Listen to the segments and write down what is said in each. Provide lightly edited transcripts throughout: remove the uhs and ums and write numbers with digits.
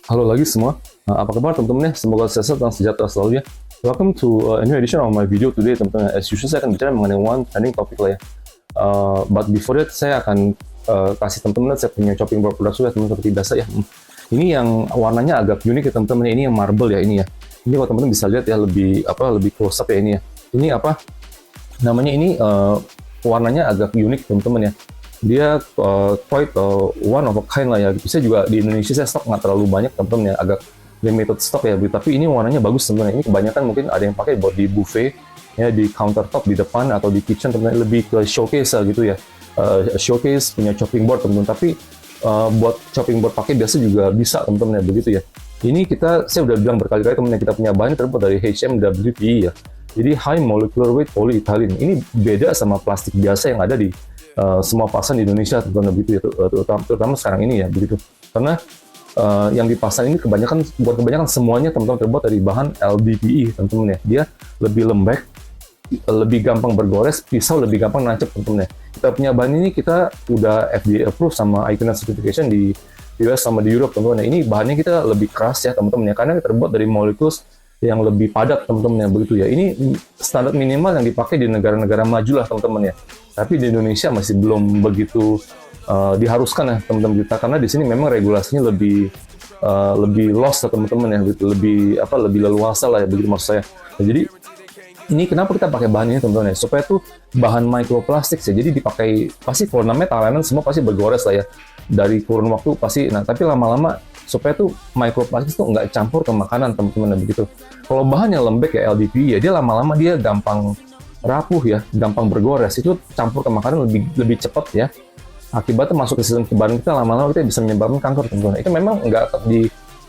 Halo lagi semua. Apa kabar teman-teman ya? Semoga sehat dan sejahtera selalu ya. Welcome to a new edition of my video today teman-teman. As usual saya akan bicara mengenai one trending topic lah ya. But before that saya akan kasih teman-teman saya punya chopping board produk sudah teman-teman seperti biasa ya. Ini yang warnanya agak unik ya teman-teman. Ini yang marble ya ini ya. Ini kalau teman-teman bisa lihat ya lebih close up ya ini ya. Ini apa? Namanya ini warnanya agak unik teman-teman ya. Dia quite one of a kind lah ya. Saya juga di Indonesia saya stok nggak terlalu banyak teman-teman ya, agak limited stock ya. Tapi ini warnanya bagus teman-teman. Ini kebanyakan mungkin ada yang pakai buat di buffet ya, di countertop di depan atau di kitchen teman-teman, lebih ke showcase lah gitu ya. Showcase punya chopping board teman-teman. Tapi buat chopping board pakai biasa juga bisa teman-teman ya, begitu ya. Ini saya udah bilang berkali-kali teman-teman, kita punya bahan terbuat dari HMWPE ya. Jadi high molecular weight polyethylene. Ini beda sama plastik biasa yang ada di semua pasar di Indonesia teman-teman begitu ya, terutama sekarang ini ya begitu. Karena yang di pasar ini kebanyakan semuanya teman-teman terbuat dari bahan LDPE teman-teman ya. Dia lebih lembek, lebih gampang bergores, pisau lebih gampang nancep teman-teman ya. Kita punya bahan ini kita udah FDA approve sama ICANN certification di US sama di Europe teman-teman ya. Ini bahannya kita lebih keras ya teman-teman ya, karena terbuat dari molekul yang lebih padat teman-teman ya begitu ya. Ini standar minimal yang dipakai di negara-negara maju lah teman-teman ya. Tapi di Indonesia masih belum begitu diharuskan ya teman-teman kita, karena di sini memang regulasinya lebih lost ya teman-teman ya, gitu. lebih leluasa lah ya begitu maksud saya. Nah, jadi ini kenapa kita pakai bahan ini teman-teman ya, supaya tuh bahan microplastik ya, jadi dipakai pasti kalau namanya talenan semua pasti bergores lah ya dari kurun waktu pasti. Nah tapi lama-lama supaya tuh microplastik tuh nggak campur ke makanan teman-teman ya begitu. Kalau bahan yang lembek ya LDPE ya, dia lama-lama dia gampang rapuh ya, gampang bergores, itu campur ke makanan lebih cepat ya. Akibatnya masuk ke sistem kekebalan kita, lama-lama kita bisa menyebabkan kanker teman-teman. Itu memang nggak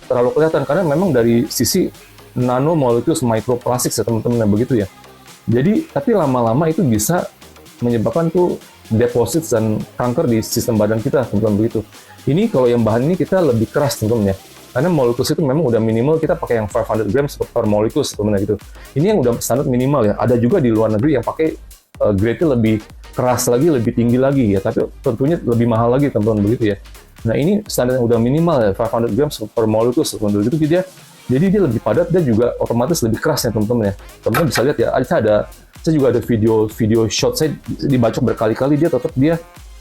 terlalu kelihatan karena memang dari sisi nanomolecules microplastik ya teman-teman begitu ya. Jadi tapi lama-lama itu bisa menyebabkan tuh deposit dan kanker di sistem badan kita teman-teman begitu. Ini kalau yang bahan ini kita lebih keras teman-teman ya. Karena molekul itu memang udah minimal, kita pakai yang 500 grams per molekul teman-teman gitu. Ini yang udah standar minimal ya. Ada juga di luar negeri yang pakai grade-nya lebih keras lagi, lebih tinggi lagi ya. Tapi tentunya lebih mahal lagi teman-teman begitu ya. Nah ini standar yang udah minimal ya, 500 grams per molekul teman-teman begitu. Jadi dia lebih padat, dia juga otomatis lebih keras ya teman-teman ya. Teman-teman bisa lihat ya, saya juga ada video shot saya dibacok berkali-kali, dia tetap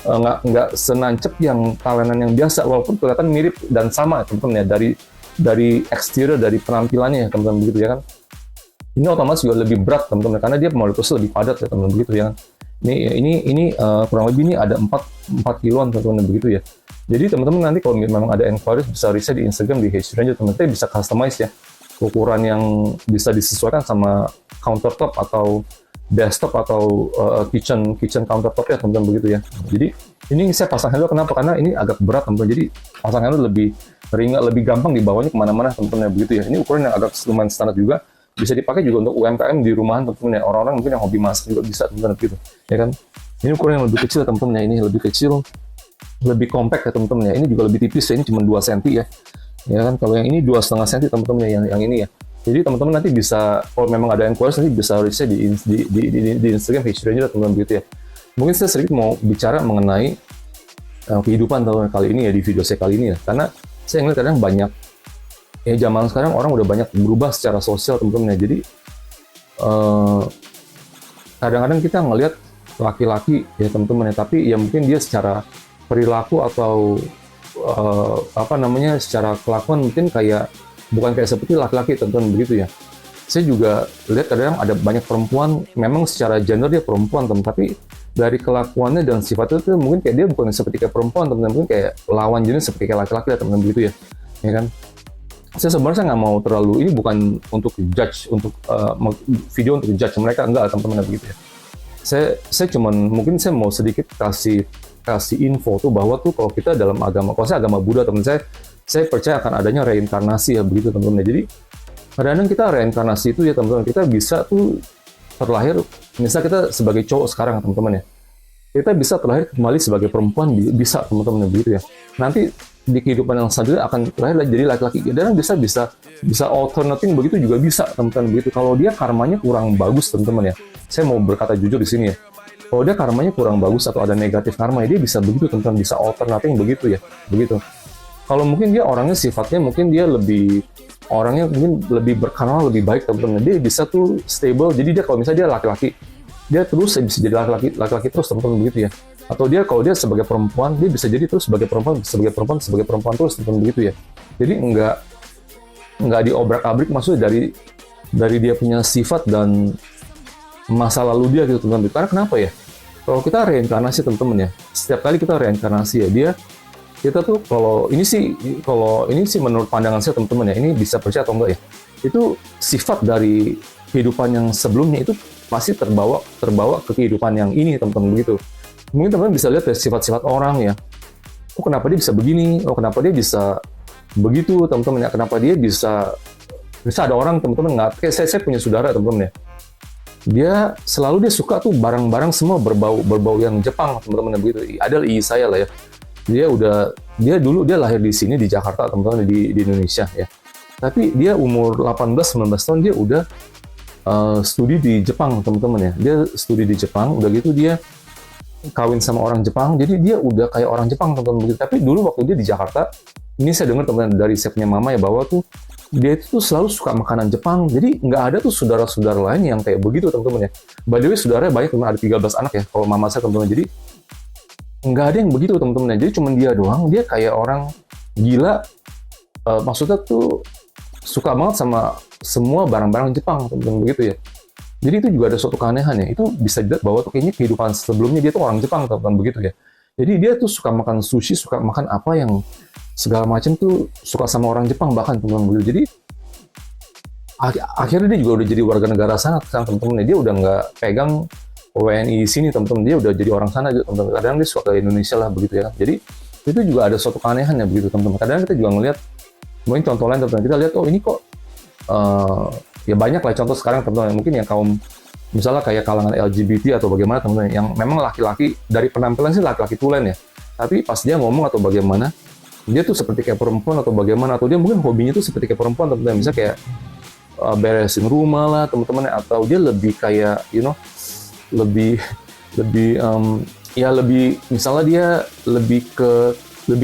nggak senancep yang talenan yang biasa, walaupun kelihatan mirip dan sama teman-teman ya, dari eksterior, dari penampilannya ya teman-teman begitu ya kan. Ini otomatis juga lebih berat teman-teman karena dia molekulnya lebih padat ya teman-teman begitu ya kan. Ini kurang lebih ini ada 4 kiloan teman-teman begitu ya. Jadi teman-teman nanti kalau memang ada inquiries bisa riset di Instagram di HRanger, teman-teman bisa customize ya ukuran yang bisa disesuaikan sama countertop atau desktop atau kitchen countertop ya teman-teman begitu ya. Jadi ini saya pasang handle kenapa? Karena ini agak berat teman-teman. Jadi pasang handle lebih ringan, lebih gampang dibawanya kemana-mana teman-teman ya begitu ya. Ini ukuran yang agak lumayan standar juga. Bisa dipakai juga untuk UMKM di rumahan teman-teman ya. Orang-orang mungkin yang hobi masak juga bisa teman-teman gitu. Ya kan? Ini ukuran yang lebih kecil teman-teman ya. Ini lebih kecil, lebih compact ya teman-teman ya. Ini juga lebih tipis ya. Ini cuma 2 cm ya. Ya kan? Kalau yang ini 2,5 cm teman-teman ya, yang ini ya. Jadi teman-teman nanti bisa, kalau memang ada yang kualitas nanti bisa riset di Instagram HRanger teman-teman begitu ya. Mungkin saya sedikit mau bicara mengenai kehidupan teman-teman kali ini ya, di video saya kali ini ya. Karena saya ngeliat kadang banyak, ya zaman sekarang orang udah banyak berubah secara sosial teman-teman ya. Jadi kadang-kadang kita ngelihat laki-laki ya teman-teman ya, tapi ya mungkin dia secara perilaku atau secara kelakuan mungkin bukan kayak seperti laki-laki teman-teman begitu ya. Saya juga lihat kadang ada banyak perempuan memang secara gender dia perempuan teman, tapi dari kelakuannya dan sifatnya itu mungkin kayak dia bukan seperti kayak perempuan teman, mungkin kayak lawan jenis seperti kayak laki-laki teman begitu ya. Ya kan? Saya sebenarnya nggak mau terlalu, ini bukan untuk judge, untuk video untuk judge mereka, enggak teman-teman begitu ya. Saya cuman mungkin saya mau sedikit kasih info tuh bahwa tuh kalau kita dalam agama, kalau saya agama Buddha teman, saya percaya akan adanya reinkarnasi ya begitu teman-teman. Jadi kadang-kadang kita reinkarnasi itu ya teman-teman, kita bisa tuh terlahir, misal kita sebagai cowok sekarang teman-teman ya, kita bisa terlahir kembali sebagai perempuan, bisa teman-teman begitu ya. Nanti di kehidupan yang selanjutnya akan terlahir jadi laki-laki, dan bisa alternating begitu juga bisa teman-teman begitu. Kalau dia karmanya kurang bagus teman-teman ya, saya mau berkata jujur di sini ya, kalau dia karmanya kurang bagus atau ada negatif karma ya, dia bisa begitu teman-teman, bisa alternating begitu ya begitu. Kalau mungkin dia orangnya sifatnya mungkin dia lebih orangnya mungkin lebih berkarakter lebih baik teman-teman, dia bisa tuh stable. Jadi dia kalau misalnya dia laki-laki, dia terus bisa jadi laki-laki terus teman-teman begitu ya. Atau dia kalau dia sebagai perempuan, dia bisa jadi terus sebagai perempuan terus teman-teman begitu ya. Jadi nggak diobrak-abrik, maksudnya dari dia punya sifat dan masa lalu dia gitu teman-teman. Karena kenapa ya? Kalau kita reinkarnasi teman-teman ya, setiap kali kita reinkarnasi ya, kita tuh kalau ini sih menurut pandangan saya teman-teman ya, ini bisa percaya atau enggak ya, itu sifat dari kehidupan yang sebelumnya itu pasti terbawa ke kehidupan yang ini teman-teman begitu. Mungkin teman-teman bisa lihat ya sifat-sifat orang ya, oh kenapa dia bisa begini, oh kenapa dia bisa begitu teman-teman ya, kenapa dia bisa ada orang teman-teman nggak, kayak saya punya saudara teman-teman ya, dia suka tuh barang-barang semua berbau yang Jepang teman-teman begitu. Ada saya lah ya, dia lahir di sini di Jakarta teman-teman, di Indonesia ya, tapi dia umur 18-19 tahun dia udah studi di Jepang teman-teman ya. Dia studi di Jepang, udah gitu dia kawin sama orang Jepang, jadi dia udah kayak orang Jepang teman-teman begitu. Tapi dulu waktu dia di Jakarta, ini saya dengar teman-teman dari saya punya mama ya, bahwa tuh dia itu selalu suka makanan Jepang. Jadi nggak ada tuh saudara-saudara lain yang kayak begitu teman-teman ya. By the way, saudaranya banyak teman, ada 13 anak ya kalau mama saya teman-teman. Jadi nggak ada yang begitu teman-teman. Jadi cuma dia doang, dia kayak orang gila. Maksudnya tuh suka banget sama semua barang-barang Jepang teman-teman begitu ya. Jadi itu juga ada suatu keanehan ya. Itu bisa dilihat bahwa tuh kayaknya kehidupan sebelumnya dia tuh orang Jepang teman-teman begitu ya. Jadi dia tuh suka makan sushi, suka makan apa yang segala macam tuh suka sama orang Jepang bahkan teman-teman begitu. Jadi akhirnya dia juga udah jadi warga negara sana teman-teman. Dia udah nggak pegang WNI di sini teman-teman, dia udah jadi orang sana gitu teman-teman. Kadang dia suka ke Indonesia lah begitu ya. Jadi itu juga ada suatu keanehan ya begitu teman-teman. Kadang kita juga ngelihat, mungkin contoh lain teman-teman, kita lihat oh ini kok ya banyak lah contoh sekarang teman-teman, mungkin yang kaum misalnya kayak kalangan LGBT atau bagaimana teman-teman, yang memang laki-laki dari penampilan sih laki-laki tulen ya, tapi pas dia ngomong atau bagaimana dia tuh seperti kayak perempuan atau bagaimana, atau dia mungkin hobinya tuh seperti kayak perempuan teman-teman, bisa kayak beresin rumah lah teman-teman, atau dia lebih kayak lebih misalnya dia lebih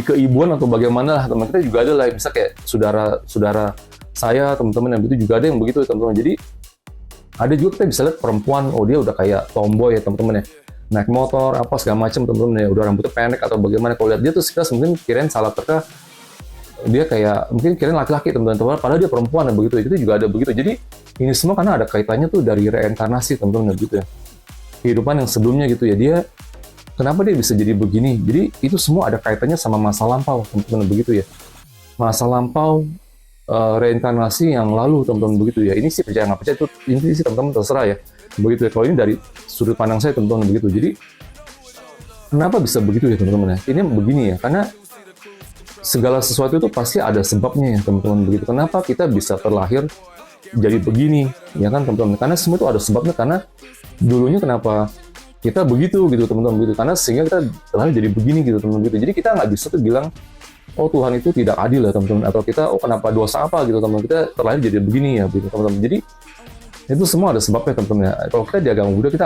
ke ibuan atau bagaimana lah teman. Kita juga ada lah bisa kayak saudara saya teman-teman yang begitu, juga ada yang begitu teman-teman. Jadi ada juga kita bisa lihat perempuan, oh dia udah kayak tomboy ya teman-teman ya, naik motor apa segala macam teman-teman ya, udah rambutnya pendek atau bagaimana. Kalau lihat dia tuh sekilas mungkin kirain salah terka, dia kayak mungkin kirain laki-laki teman-teman, padahal dia perempuan ya begitu. Itu juga ada begitu. Jadi ini semua karena ada kaitannya tuh dari reinkarnasi teman-teman gitu ya, kehidupan yang sebelumnya gitu ya. Dia kenapa dia bisa jadi begini, jadi itu semua ada kaitannya sama masa lampau teman-teman begitu ya, masa lampau, reinkarnasi yang lalu teman-teman begitu ya. Ini sih percaya nggak percaya, itu ini sih teman-teman terserah ya begitu ya. Kalau ini dari sudut pandang saya teman-teman begitu. Jadi kenapa bisa begitu ya teman-teman ya, ini begini ya, karena segala sesuatu itu pasti ada sebabnya ya teman-teman begitu. Kenapa kita bisa terlahir jadi begini ya kan teman-teman, karena semua itu ada sebabnya. Karena dulunya kenapa kita begitu gitu teman-teman begitu, karena sehingga kita terlahir jadi begini gitu teman-teman begitu. Jadi kita nggak bisa tuh bilang oh Tuhan itu tidak adil ya teman-teman, atau kita oh kenapa dosa apa gitu teman-teman, kita terlahir jadi begini ya gitu teman-teman. Jadi itu semua ada sebabnya teman-teman ya. Kalau kita di agama Buddha, kita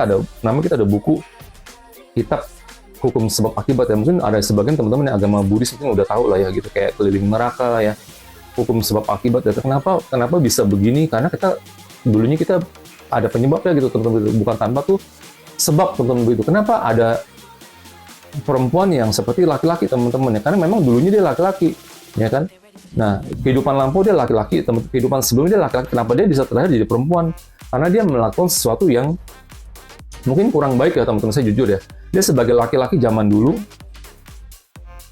ada buku kitab hukum sebab akibat ya. Mungkin ada sebagian teman-teman yang agama Buddhis mungkin udah tahu lah ya gitu, kayak keliling neraka ya, hukum sebab akibat ya. Kenapa bisa begini, karena dulunya kita ada penyebabnya gitu teman-teman, bukan tanpa tuh sebab teman-teman begitu. Kenapa ada perempuan yang seperti laki-laki teman-teman ya, karena memang dulunya dia laki-laki ya kan. Nah kehidupan lampau dia laki-laki, kehidupan sebelumnya dia laki-laki. Kenapa dia bisa terlahir jadi perempuan? Karena dia melakukan sesuatu yang mungkin kurang baik ya teman-teman, saya jujur ya. Dia sebagai laki-laki zaman dulu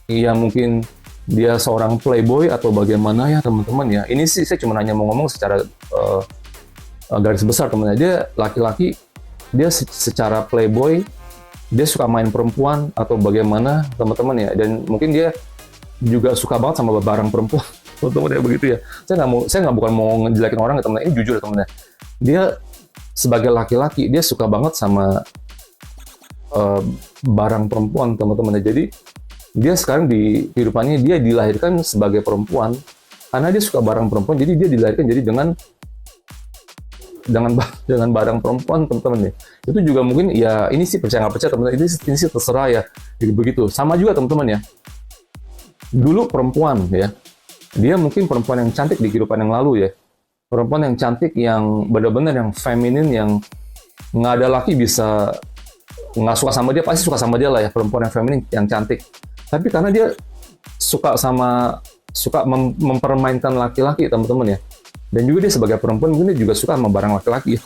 ya, mungkin dia seorang playboy atau bagaimana ya teman-teman ya. Ini sih saya cuma hanya mau ngomong secara garis besar teman-teman. Dia laki-laki, dia secara playboy, dia suka main perempuan atau bagaimana teman-teman ya, dan mungkin dia juga suka banget sama barang perempuan teman-teman ya begitu ya. Saya bukan mau ngejelekin orang ya teman-teman, ini jujur ya teman-teman. Dia sebagai laki-laki dia suka banget sama barang perempuan teman-teman ya. Jadi dia sekarang di kehidupannya dia dilahirkan sebagai perempuan karena dia suka barang perempuan, jadi dia dilahirkan jadi dengan barang perempuan teman-teman ya. Itu juga mungkin ya, ini sih percaya nggak percaya teman-teman, ini sih terserah ya begitu. Sama juga teman-teman ya, dulu perempuan ya, dia mungkin perempuan yang cantik di kehidupan yang lalu ya, perempuan yang cantik, yang benar-benar yang feminin, yang nggak ada laki bisa nggak suka sama dia, pasti suka sama dia lah ya, perempuan yang feminin yang cantik. Tapi karena dia suka mempermainkan laki-laki teman-teman ya, dan juga dia sebagai perempuan mungkin dia juga suka sama barang laki-laki ya.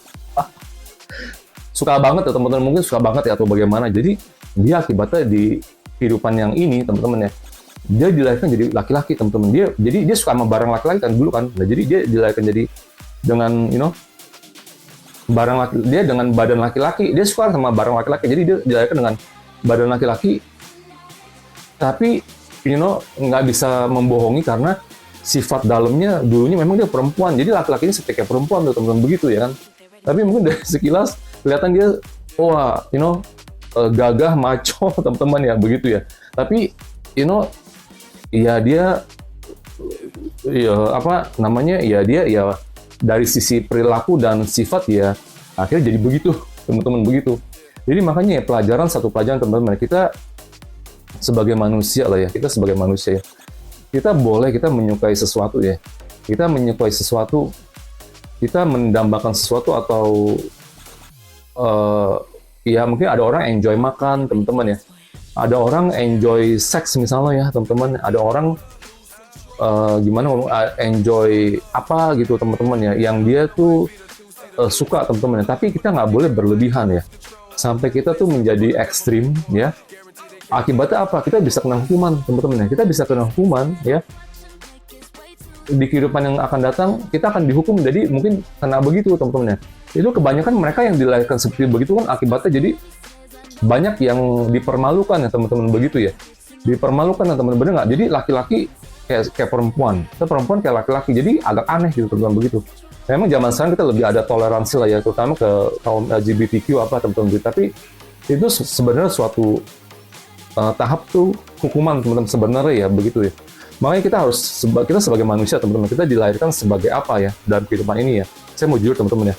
Suka banget ya teman-teman, mungkin suka banget ya atau bagaimana. Jadi dia akibatnya di kehidupan yang ini teman-teman ya, dia dilahirkan jadi laki-laki teman-teman. Dia suka sama barang laki-laki kan dulu kan. Nah, jadi dia dilahirkan jadi dengan barang laki, dia dengan badan laki-laki, dia suka sama barang laki-laki. Jadi dia dilahirkan dengan badan laki-laki. Tapi nggak bisa membohongi karena sifat dalamnya dulunya memang dia perempuan. Jadi laki-laki ini seperti kayak perempuan tuh teman-teman, begitu ya kan. Tapi mungkin dari sekilas kelihatan dia gagah, maco teman-teman ya, begitu ya. Tapi ya dia dia dari sisi perilaku dan sifat ya akhirnya jadi begitu teman-teman, begitu. Jadi makanya ya satu pelajaran teman-teman, kita sebagai manusia lah ya, kita sebagai manusia ya, kita menyukai sesuatu ya, kita menyukai sesuatu, kita mendambakan sesuatu, atau ya mungkin ada orang enjoy makan teman-teman ya, ada orang enjoy seks misalnya ya teman-teman, ada orang enjoy apa gitu teman-teman ya, yang dia tuh suka teman-teman ya. Tapi kita nggak boleh berlebihan ya, sampai kita tuh menjadi ekstrim ya. Akibatnya apa? Kita bisa kena hukuman teman-teman ya, kita bisa kena hukuman ya. Di kehidupan yang akan datang kita akan dihukum, jadi mungkin kena begitu teman-teman ya. Itu kebanyakan mereka yang dilahirkan seperti begitu kan, akibatnya jadi banyak yang dipermalukan ya teman-teman, begitu ya. Dipermalukan ya teman-teman, bener nggak? Jadi laki-laki kayak perempuan, atau perempuan kayak laki-laki, jadi agak aneh gitu teman-teman, begitu. Memang zaman sekarang kita lebih ada toleransi lah ya, terutama ke kaum LGBTQ apa teman-teman. Tapi itu sebenarnya suatu tahap tuh hukuman teman-teman sebenarnya ya, begitu ya. Makanya kita sebagai manusia teman-teman, kita dilahirkan sebagai apa ya dalam kehidupan ini ya. Saya mau jujur teman-teman ya,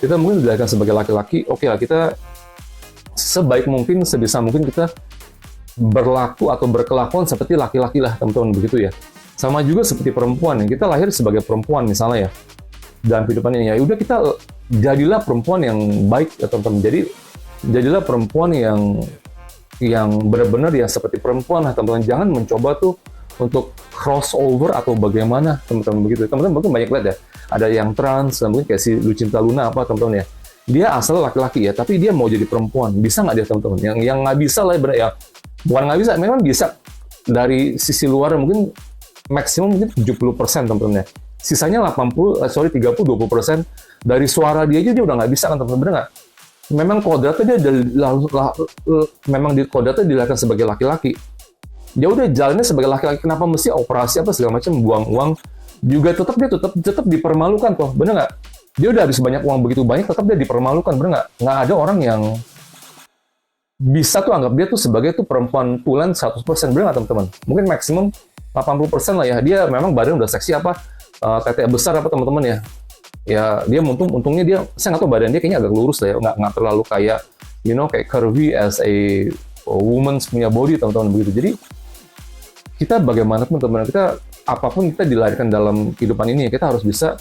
kita mungkin dilahirkan sebagai laki-laki, oke lah, kita sebaik mungkin, sebisa mungkin kita berlaku atau berkelakuan seperti laki-laki lah teman-teman, begitu ya. Sama juga seperti perempuan ya, kita lahir sebagai perempuan misalnya ya, dalam kehidupan ini ya, udah kita jadilah perempuan yang baik ya teman-teman. Jadi jadilah perempuan yang benar-benar ya seperti perempuan lah teman-teman. Jangan mencoba tuh untuk crossover atau bagaimana teman-teman, begitu. Teman-teman mungkin banyak lihat ya, ada yang trans, mungkin kayak si Lucinta Luna apa teman-teman ya. Dia asalnya laki-laki ya, tapi dia mau jadi perempuan. Bisa nggak dia teman-teman? Yang nggak bisa lah ya, bukan nggak bisa, memang bisa dari sisi luar mungkin maksimum mungkin 70% teman-teman ya. Sisanya 20% dari suara dia aja dia udah nggak bisa kan teman-teman, bener nggak? Memang kodratnya kodratnya dilahirkan sebagai laki-laki. Ya udah jalannya sebagai laki-laki, kenapa mesti operasi apa segala macam, buang uang juga tetap dipermalukan kok, bener nggak? Dia udah habis banyak uang begitu banyak, tetap dia dipermalukan, bener nggak? Nggak ada orang yang bisa tuh anggap dia tuh sebagai tuh perempuan tulen 100%, bener nggak teman-teman? Mungkin maksimum 80% lah ya, dia memang badan udah seksi apa, tete besar apa teman-teman ya. Ya dia untungnya dia, saya nggak tahu badan dia kayaknya agak lurus lah ya, nggak terlalu kayak kayak curvy as a woman punya body teman-teman, begitu. Jadi kita bagaimanapun teman-teman, kita apapun kita dilahirkan dalam kehidupan ini ya, kita harus bisa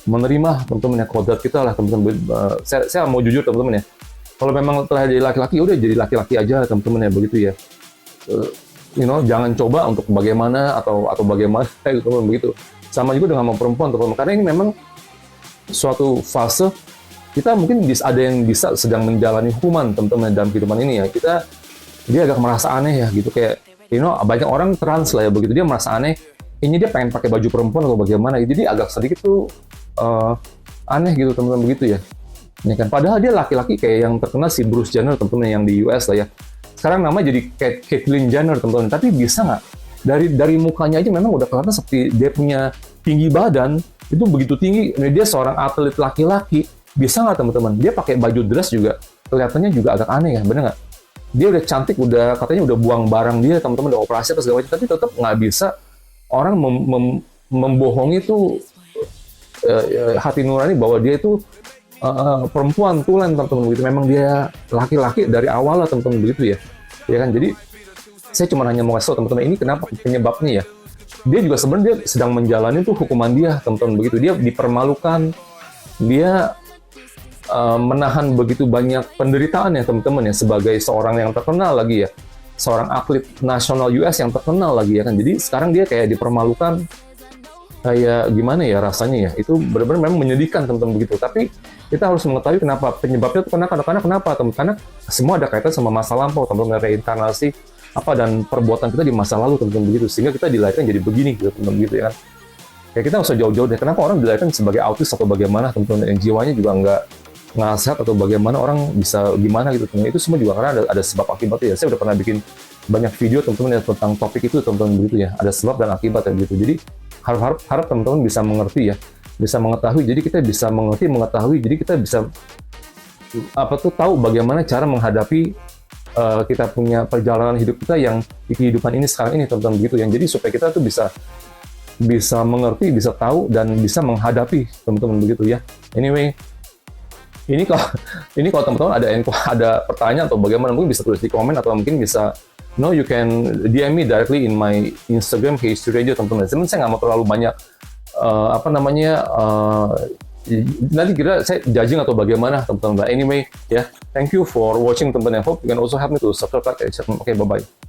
menerima teman-teman ya, kodrat kita lah teman-teman. Saya mau jujur teman-teman ya, kalau memang telah jadi laki-laki, udah jadi laki-laki aja teman-teman ya, begitu ya. Jangan coba untuk bagaimana atau bagaimana teman-teman, begitu. Sama juga dengan perempuan teman-teman, karena ini memang suatu fase kita mungkin ada yang bisa sedang menjalani hukuman teman-teman dalam kehidupan ini ya. Dia agak merasa aneh ya gitu, kayak banyak orang trans lah ya, begitu, dia merasa aneh, ini dia pengen pakai baju perempuan atau bagaimana, jadi agak sedikit tuh aneh gitu teman-teman, begitu ya. Ini kan padahal dia laki-laki kayak yang terkenal si Bruce Jenner teman-teman yang di US lah ya. Sekarang namanya jadi Caitlyn Jenner teman-teman, tapi bisa nggak dari mukanya aja memang udah kelihatan seperti dia punya tinggi badan, itu begitu tinggi, dia seorang atlet laki-laki, bisa nggak teman-teman? Dia pakai baju dress juga, kelihatannya juga agak aneh ya, bener nggak? Dia udah cantik, katanya udah buang barang dia, teman-teman udah operasi apa segala macam, tapi tetap nggak bisa orang membohongi tuh hati nurani bahwa dia itu perempuan tulen teman-teman, begitu. Memang dia laki-laki dari awal lah teman-teman, begitu ya, ya kan? Jadi Saya cuma hanya mau kasih tahu teman-teman ini kenapa penyebabnya ya. Dia juga sebenarnya dia sedang menjalani tuh hukuman dia, teman-teman, begitu. Dia dipermalukan, dia menahan begitu banyak penderitaan ya teman-teman ya, sebagai seorang yang terkenal lagi ya, seorang atlet nasional US yang terkenal lagi ya kan. Jadi sekarang dia kayak dipermalukan, kayak gimana ya rasanya ya, itu benar-benar memang menyedihkan teman-teman begitu. Tapi kita harus mengetahui kenapa penyebabnya itu, karena kenapa teman, karena semua ada kaitan sama masa lampau teman-teman, reinkarnasi apa dan perbuatan kita di masa lalu teman-teman begitu, sehingga kita dilahirkan jadi begini gitu teman-teman gitu ya kan. Kayak kita nggak usah jauh-jauh deh, kenapa orang dilahirkan sebagai autis atau bagaimana teman-teman, yang jiwanya juga nggak sehat, atau bagaimana orang bisa gimana gitu teman. Itu semua juga karena ada sebab akibatnya ya. Saya udah pernah bikin banyak video teman-teman ya tentang topik itu teman-teman begitu ya, ada sebab dan akibat ya gitu. Jadi harap teman-teman bisa mengerti ya, bisa mengetahui. Jadi kita bisa mengerti, mengetahui, jadi kita bisa tahu bagaimana cara menghadapi kita punya perjalanan hidup kita yang di kehidupan ini sekarang ini teman-teman begitu yang, jadi supaya kita tuh bisa mengerti, bisa tahu, dan bisa menghadapi teman-teman begitu ya. Anyway, ini kalau teman-teman ada pertanyaan atau bagaimana, mungkin bisa tulis di komen, atau mungkin bisa you can DM me directly in my Instagram History Radio teman-teman. Cuman saya nggak mau terlalu banyak nanti kira saya judging atau bagaimana teman-teman. Anyway ya, thank you for watching teman-teman. I hope you can also help me to subscribe. Okay, bye bye.